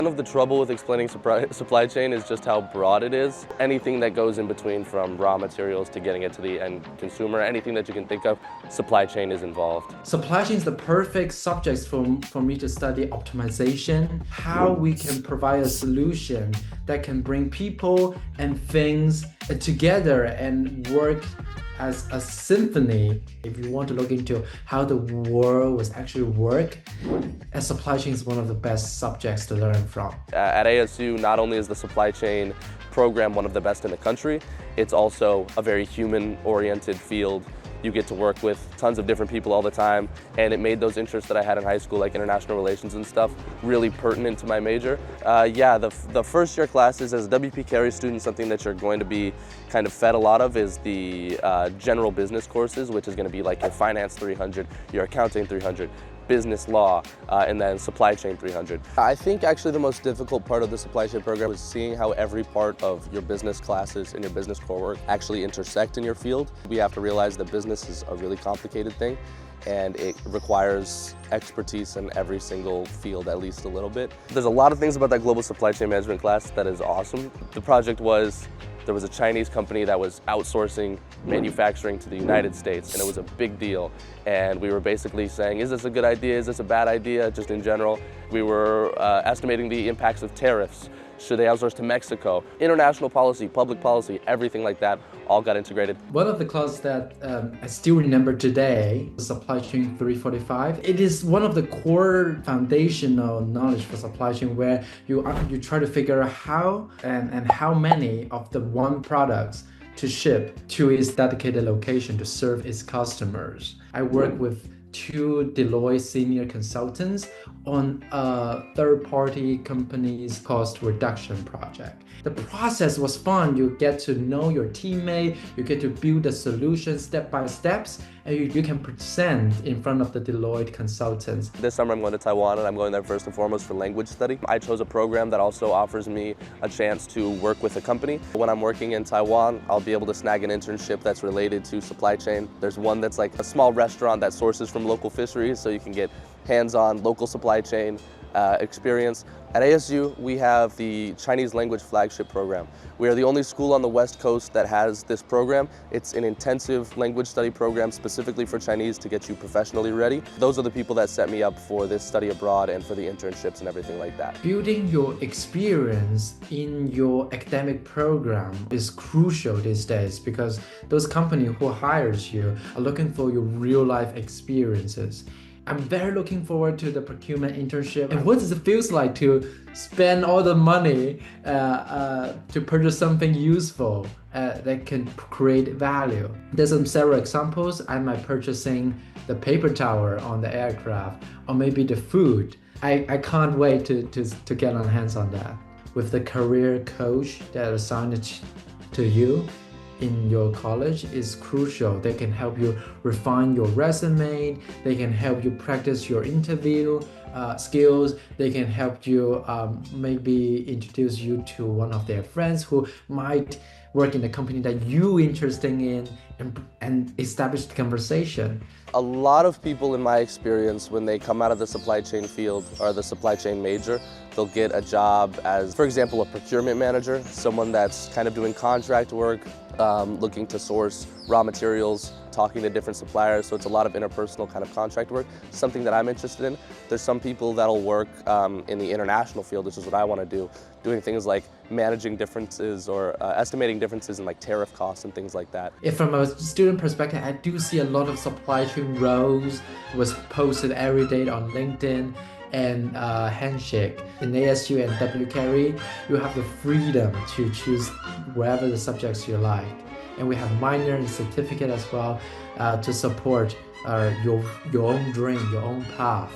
One of the trouble with explaining supply chain is just how broad it is. Anything that goes in between, from raw materials to getting it to the end consumer, anything that you can think of, supply chain is involved. Supply chain is the perfect subject for me to study optimization, how we can provide a solution that can bring people and things together and work as a symphony. If you want to look into how the world was actually work, supply chain is one of the best subjects to learn from. At ASU, not only is the supply chain program one of the best in the country, it's also a very human-oriented field. You get to work with tons of different people all the time, and it made those interests that I had in high school, like international relations and stuff, really pertinent to my major. The first year classes as a WP Carey student, something that you're going to be kind of fed a lot of is the general business courses, which is going to be like your finance 300, your accounting 300, business law, and then supply chain 300. I think actually the most difficult part of the supply chain program was seeing how every part of your business classes and your business core work actually intersect in your field. We have to realize that business is a really complicated thing, and it requires expertise in every single field, at least a little bit. There's a lot of things about that global supply chain management class that is awesome. The project was, there was a Chinese company that was outsourcing manufacturing to the United States, and it was a big deal. And we were basically saying, is this a good idea? Is this a bad idea? Just in general. We were estimating the impacts of tariffs. Should they outsource to Mexico? International policy, public policy, everything like that all got integrated. One of the classes that I still remember today, Supply Chain 345. It is one of the core foundational knowledge for supply chain, where you try to figure out how and how many of the one products to ship to its dedicated location to serve its customers. I work with two Deloitte senior consultants on a third-party company's cost reduction project. The process was fun. You get to know your teammate, you get to build a solution step by steps, and you can present in front of the Deloitte consultants. This summer I'm going to Taiwan, and I'm going there first and foremost for language study. I chose a program that also offers me a chance to work with a company. When I'm working in Taiwan, I'll be able to snag an internship that's related to supply chain. There's one that's like a small restaurant that sources from local fisheries, so you can get hands-on local supply chain experience. At ASU, we have the Chinese language flagship program. We are the only school on the West Coast that has this program. It's an intensive language study program specifically for Chinese to get you professionally ready. Those are the people that set me up for this study abroad and for the internships and everything like that. Building your experience in your academic program is crucial these days, because those companies who hires you are looking for your real-life experiences. I'm very looking forward to the procurement internship. And what does it feel like to spend all the money to purchase something useful that can create value? There's several examples. I might purchasing the paper towel on the aircraft, or maybe the food. I can't wait to get on hands on that. With the career coach that assigned to you in your college is crucial. They can help you refine your resume, they can help you practice your interview skills, they can help you maybe introduce you to one of their friends who might work in a company that you're interested in, and establish the conversation. A lot of people in my experience, when they come out of the supply chain field or the supply chain major, they'll get a job as, for example, a procurement manager, someone that's kind of doing contract work, looking to source raw materials, talking to different suppliers, so it's a lot of interpersonal kind of contract work, something that I'm interested in. There's some people that'll work in the international field, which is what I want to do, doing things like managing differences or estimating differences in like tariff costs and things like that. If from a student perspective, I do see a lot of supply chain roles was posted every day on LinkedIn and Handshake. In ASU and WP Carey, you have the freedom to choose wherever the subjects you like. And we have minor and certificate as well to support your own dream, your own path.